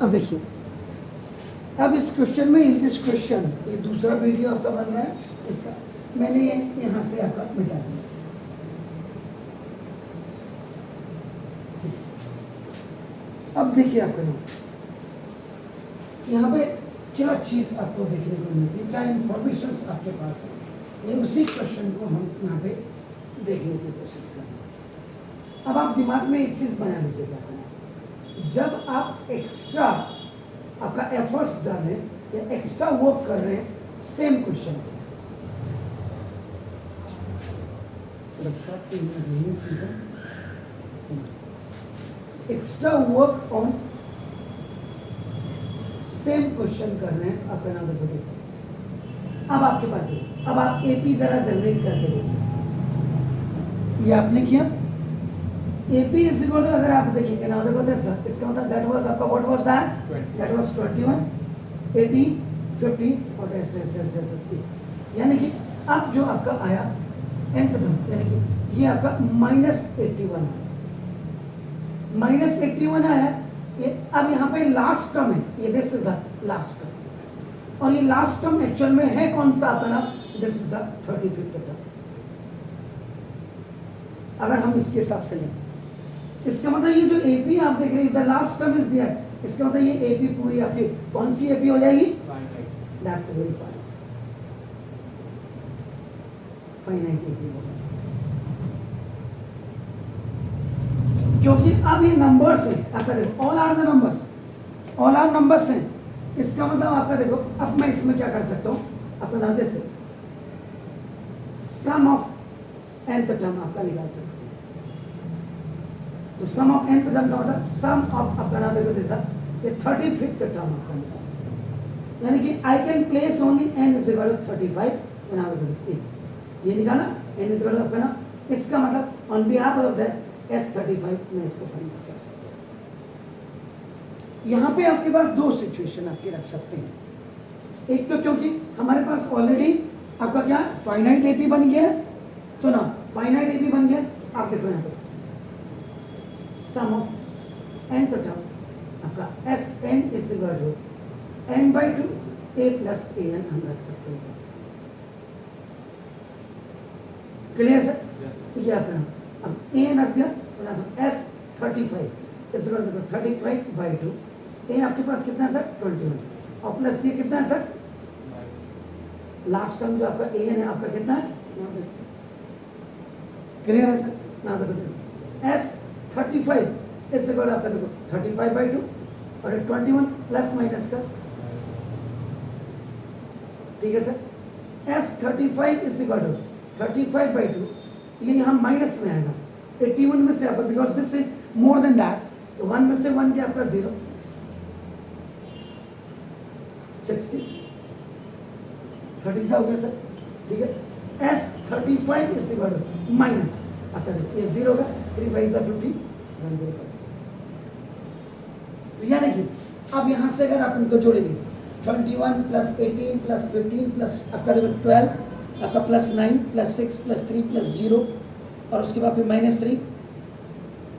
अब देखिए, अब इस क्वेश्चन में, इन दिस क्वेश्चन, ये दूसरा वीडियो आपका बन रहा है इसका, मैंने ये यहाँ से आपका मिटा दिया। अब देखिए आपका यहाँ पे क्या चीज़ आपको देखने को मिलती है, क्या इंफॉर्मेशन आपके पास है, ये उसी क्वेश्चन को हम यहाँ पे देखने की कोशिश कर रहे हैं। अब आप दिमाग में एक चीज़ बना लीजिएगा, जब आप एक्स्ट्रा आपका एफर्ट्स डालें या एक्स्ट्रा वर्क कर रहे हैं same question season, extra work on same question कर रहे हैं आपका नाम बेसिस। अब आपके पास है, अब आप एपी जरा जनरेट कर देंगे, ये आपने किया एपी इज इक्वल टू, अगर आप देखेंगे ना देखो जैसा, इसका मतलब दैट वाज आपका what was that, that was 21 80 50 और एस यानी कि अब जो आपका आया nth टर्म, यानी कि ये आपका -81 आया, -81 आया ये। अब यहाँ पे लास्ट टर्म है, ये this is the last term, और ये लास्ट टर्म एक्चुअल में है कौन सा आपका नाम, this is the 35th term. अगर हम इसके हिसाब से लें, इसका मतलब ये जो एपी आप देख रहे हैं, the last term is there, इसका मतलब ये एपी पूरी आपकी कौन सी एपी हो जाएगी, that's very fine, finite AP होगा, क्योंकि अब ये नंबर्स हैं आपका, देखो all are the numbers, all are numbers हैं, इसका मतलब आपका देखो, अब मैं इसमें क्या कर सकता हूँ आपका नाम, जैसे सम ऑफ nth टर्म आपका निकाल सकते हैं, तो सम ऑफ nth टर्म का मतलब सम ऑफ आपका नाम देखो जैसा, ये 35th टर्म आपका निकाल सकते हैं, यानी कि I can place only n is equal to 35 बना दो, ये निकाला n इज इक्वल टू आपका नाम, इसका मतलब on behalf of this S35 में इसको फाइंड कर सकते हैं। यहाँ पे आपके पास दो सिचुएशन आपके रख सकते हैं, एक तो क्योंकि हमारे पास ऑलरेडी आपका क्या फाइनाइट एपी बन गया है, तो ना फाइनाइट एपी बन गया, आप देखो यहाँ पे सम ऑफ nth टर्म आपका Sn is equal to n/2 a plus an हम रख सकते हैं। Clear sir? ये आपका अब an रख दिया, बना दो S35 is equal to 35/2, a आपके पास कितना है सर 21, और प्लस ये कितना है सर, लास्ट टर्म जो आपका an है आपका कितना है, क्लियर है सर? ना देखो S35 इस इक्वल आपका देखो 35/2 और 21 प्लस माइनस का, ठीक है sir. S35 is equal to 35/2, ये यहाँ माइनस में आएगा, 81 में से आपका, because this is more than that, तो 1 में से 1 क्या आपका 0, 60 30 सा हो गया सर, ठीक है। S35 is equal to minus आपका देखो ये 0 होगा, 3 5 50 105, यानी कि अब यहाँ से अगर आप इनको जोड़ेंगे 21 प्लस 18 प्लस 15 प्लस आपका देखो 12 आपका प्लस 9 प्लस 6 प्लस 3 प्लस 0, और उसके बाद फिर -3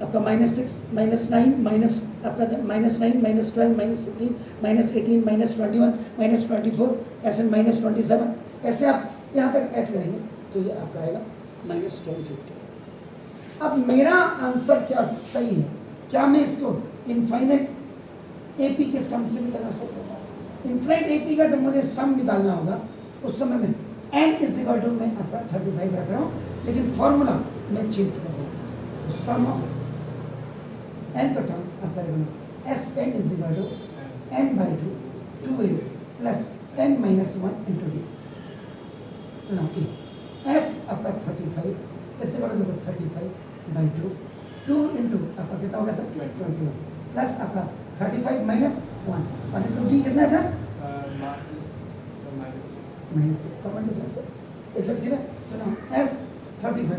आपका -6 -9 माइनस आपका -9 -12 -15 -18 -21 -24 ऐसे -27, ऐसे आप यहाँ तक ऐड करेंगे तो ये आपका आएगा -1050। अब मेरा आंसर क्या सही है, क्या मैं इसको इनफाइनाइट एपी के सम से भी लगा सकता हूँ? इनफाइनाइट एपी का जब मुझे सम निकालना होगा उस समय में n इज इक्वल टू मैं आपका 35 रख रहा हूँ, लेकिन फॉर्मूला मैं चेंज कर रहा हूँ, सम ऑफ n का टर्म आपका Sn is equal to n/2 2a plus n - 1 into d, S आपका 35 इससे बड़ा देखो 35/2 2 इंटू आपका कितना होगा सर 21 प्लस आपका 35 - 1 और इंटू d कितना है सर माइनस कॉमन डिफरेंस है, ऐसा ठीक है। तो ना S35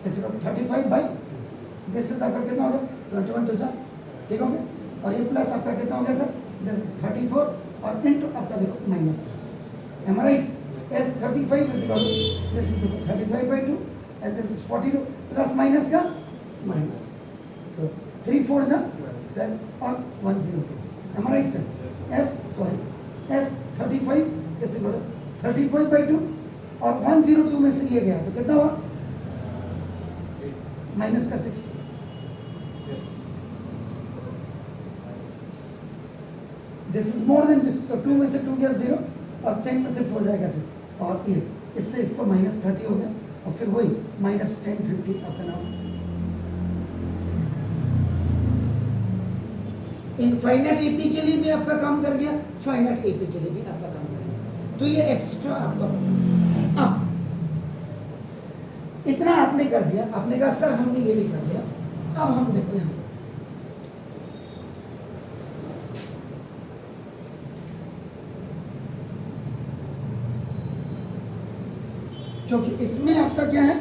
ऐसे 35/, दिस इज आपका कितना होगा 21 तो जा, ठीक हो गया, और ये प्लस आपका कितना हो गया सर, दिस इज 34 और इंटू आपका देखो minus, am right. S35 is equal to this is 35/2 and this is 42 plus minus का माइनस, तो 3 4 जा 12 और 102 am I right sir? S 35 is equal 35/2 और 102 में से ये गया तो कितना हुआ? माइनस का 60। This is more than this, तो 2 में से 2 गया 0 और 10 में से 4 जाएगा 0 और ये इससे इसको -30 हो गया और फिर वही -10 50 आपका नाम। इनफाइनाइट एपी के लिए भी आपका काम कर गया, फाइनाइट एपी के लिए भी आपका काम कर गया। तो ये एक्स्ट्रा आपका। अब इतना आपने कर दिया, आपने कहा सर हमने ये भी कर दिया। अब हम देखो यहाँ क्योंकि इसमें आपका क्या है,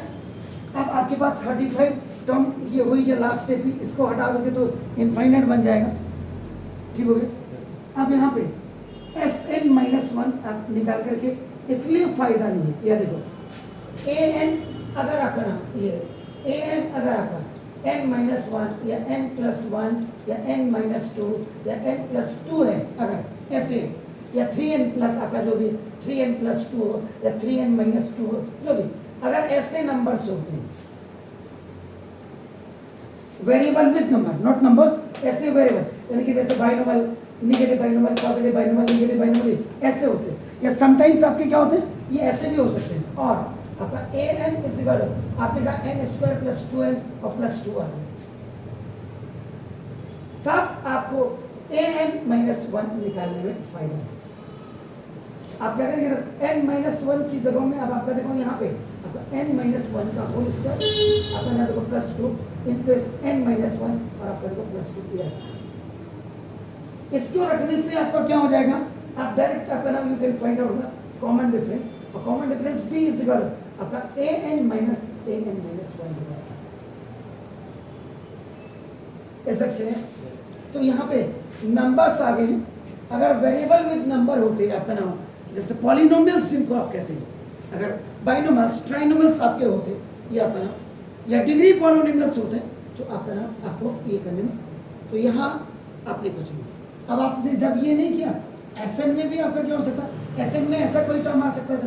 अब आपके पास 35 टर्म ये हुई है लास्ट स्टेप, इसको हटा दोगे तो इनफाइनाइट बन जाएगा। ठीक हो गया। अब यहाँ पे Sn-1 आप निकाल करके, इसलिए फायदा नहीं है। यह देखो An अगर आपका ना ये An अगर आपका n-1 या n+1 या n-2 या n+2 है, अगर ऐसे या 3n प्लस आपका जो भी 3n+2 हो या 3n-2 हो, जो भी अगर ऐसे नंबर्स होते हैं, variable with number not numbers, ऐसे वेरिएबल यानी कि जैसे binomial, negative binomial, positive binomial, negative binomial, ऐसे होते हैं। या समटाइम्स आपके क्या होते हैं, ये ऐसे भी हो सकते हैं। और आपका an इज इक्वल आपने कहा n² + 2n और +2 आ गया, तब आपको an-1 निकालने में फायदा है। आप क्या करेंगे, n-1 की जगह में अब आपका देखो यहाँ पे आपका n-1 का होल स्क्वायर, आपका ना देखो +2 इन प्लस n-1 और आपका देखो +2 दिया है। इसको रखने से आपका क्या हो जाएगा, आप डायरेक्ट आपका नाम you can find out the common difference, और common difference d is equal आपका an-1 ऐसा खेलें। तो यहाँ पे नंबर्स आ गए हैं। अगर वेरिएबल विद नंबर होते आपका नाम, जैसे पॉलिनोमियल्स जिनको आप कहते हैं, अगर बाइनोमियल्स ट्राइनोमियल्स आपके होते ये आपका नाम, या डिग्री पॉलिनोमियल्स होते तो आपका नाम आपको ये करने में, तो यहाँ आपने कुछ नहीं। अब आपने जब ये नहीं किया, Sn में भी आपका क्या हो सकता है, Sn में ऐसा कोई टर्म आ सकता है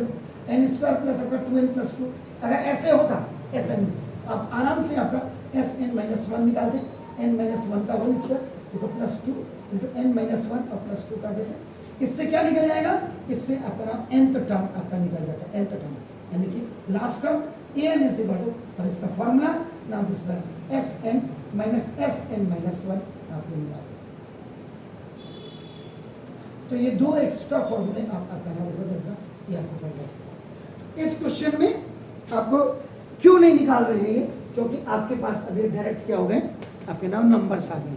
n² प्लस आपका 2n+2, अगर ऐसे होता Sn में, आप आराम से आपका Sn-1 निकाल दें, n-1 का होल स्क्वायर देखो +2 × n-1 और +2 कर देते हैं। इससे क्या निकल जाएगा, इससे आपका nth टर्म आपका निकल जाता है, nth टर्म यानी कि last term an is equal to, और इसका फॉर्मूला नाम दिस Sn - Sn-1 आपने निकाल। तो ये दो एक्स्ट्रा फॉर्मूले आपका नाम देखो, जैसा ये आपको फायदा। इस क्वेश्चन में आपको क्यों नहीं निकाल रहे हैं ये, क्योंकि आपके पास अभी डायरेक्ट क्या हो गए, आपके नाम नंबर्स आ गए।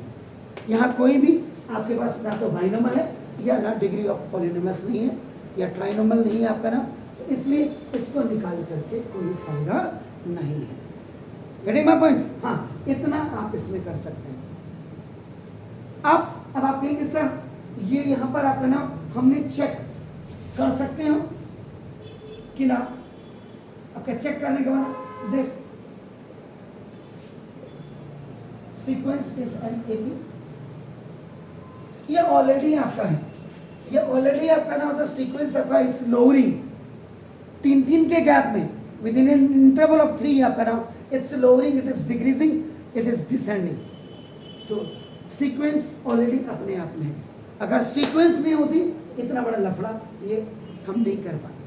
यहाँ कोई भी आपके पास ना तो बाइनोमियल है या ना डिग्री ऑफ पॉलिनोमियल्स नहीं है या ट्राइनोमियल नहीं है आपका नाम, तो इसलिए इसको निकाल करके कोई फायदा नहीं है। Getting my points? हाँ, इतना आप इसमें कर सकते हैं। अब आप कहेंगे सर ये यहाँ पर आपका नाम हमने चेक कर सकते हो कि ना, आपका चेक करने के बाद this sequence is an AP, ये ऑलरेडी आपका है, ये ऑलरेडी आपका ना होता सीक्वेंस आपका इज लोअरिंग, 3 के गैप में with in an interval of 3 आपका नाम it's lowering, it is decreasing, it is descending. तो सीक्वेंस ऑलरेडी अपने आप में है। अगर सीक्वेंस नहीं होती इतना बड़ा लफड़ा ये हम नहीं कर पाते।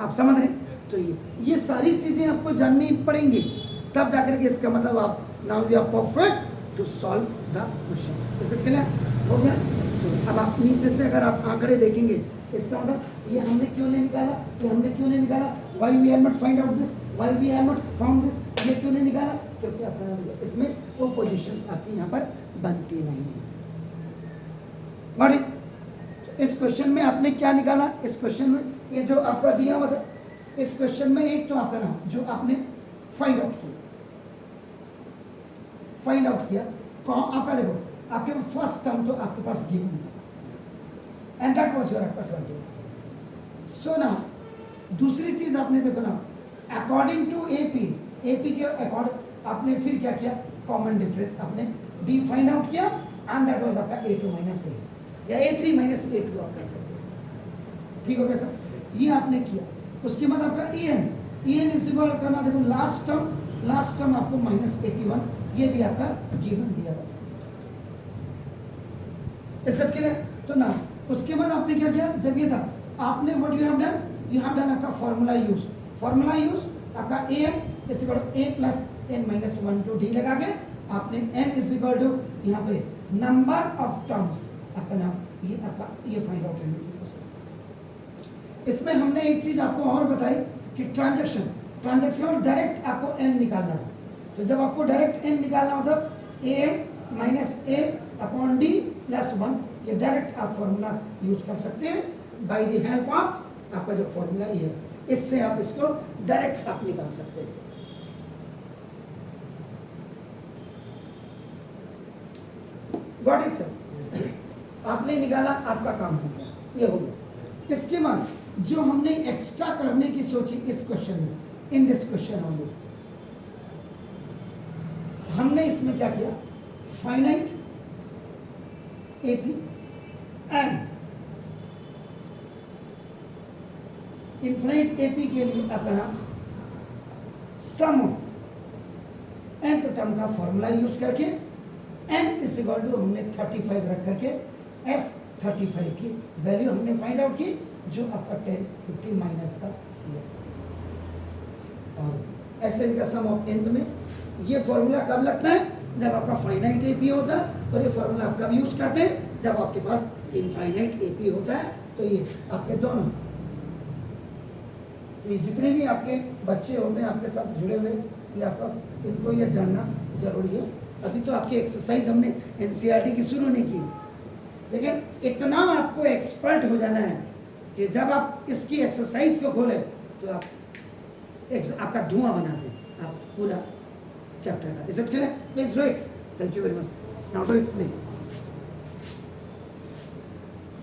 आप समझ रहे? तो ये सारी चीजें आपको जाननी पड़ेंगी, तब जाकर के इसका मतलब आप now you are perfect to solve the question. Is it clear? हो गया? तो अब आप नीचे से अगर आप आंकड़े देखेंगे, इसका मतलब ये हमने क्यों नहीं निकाला, ये हमने क्यों नहीं निकाला, why we have not find out this, why we have not found this, ये क्यों नहीं निकाला, क्योंकि आपका इसमें वो पोजीशंस आपकी यहाँ पर बनती नहीं है। Got it? तो इस क्वेश्चन में आपने क्या निकाला, इस क्वेश्चन में ये जो आपका दिया हुआ था, इस क्वेश्चन में एक तो आपका नाम जो आपने फाइंड आउट किया, आपका देखो आपके फर्स्ट टर्म तो आपके पास गिवन था एंड दैट वाज योर आपका 20। सो ना दूसरी चीज आपने देखो ना, अकॉर्डिंग टू एपी के अकॉर्डिंग आपने फिर क्या किया, कॉमन डिफरेंस आपने डी फाइंड आउट किया एंड दैट वाज आपका A2 माइनस A या A3 माइनस A2 आप कर सकते हैं। ठीक हो गया सर, ये आपने किया। उसके बाद आपका EN इज इक्वल करना, देखो लास्ट टर्म आपको -81, ये भी आपका गिवन दिया हुआ था। इस सब के लिए तो ना, उसके बाद आपने क्या किया, जब ये था आपने व्हाट यू हैव डन आपका फॉर्मूला यूज आपका AN is equal to A plus n minus 1 to D लगा के आपने n इज इक्वल टू यहाँ पे नंबर ऑफ टर्म्स आपका नाम ये फाइंड आउट करने की कोशिश। इसमें हमने एक चीज आपको और बताई कि ट्रांजैक्शन डायरेक्ट आपको n निकालना था। तो जब आपको डायरेक्ट n निकालना होता AN minus A upon D plus 1, ये डायरेक्ट आप फॉर्मूला यूज कर सकते हैं बाय द हेल्प ऑफ आपका जो फॉर्मूला ये है, इससे आप इसको डायरेक्ट आप निकाल सकते हैं। गॉट इट सर, आपने निकाला, आपका काम हो गया, ये हो गया। इसके बाद जो हमने एक्स्ट्रा करने की सोची इस क्वेश्चन में, इन दिस क्वेश्चन ओनली, हमने इसमें क्या किया, finite AP and infinite AP के लिए अपना सम ऑफ nth टर्म का फॉर्मूला यूज करके n इज इक्वल टू हमने 35 रख करके S35 की वैल्यू हमने फाइंड आउट की, जो आपका 10 50 माइनस का ये था। और Sn का सम ऑफ nth में ये फॉर्मूला कब लगता है, जब आपका फाइनाइट AP होता है, और ये फॉर्मूला आप कब यूज करते हैं, जब आपके पास इनफाइनाइट AP होता है। तो ये आपके दोनों, ये जितने भी आपके बच्चे होते हैं आपके साथ जुड़े हुए, ये आपका इनको ये जानना जरूरी है। अभी तो आपकी एक्सरसाइज हमने NCERT की शुरू नहीं की, लेकिन इतना आपको एक्सपर्ट हो जाना है कि जब आप इसकी एक्सरसाइज को खोलें तो आप आपका धुआं बना दें आप पूरा चैप्टर का। Is it clear? Please do it. Thank you very much. Now do it please.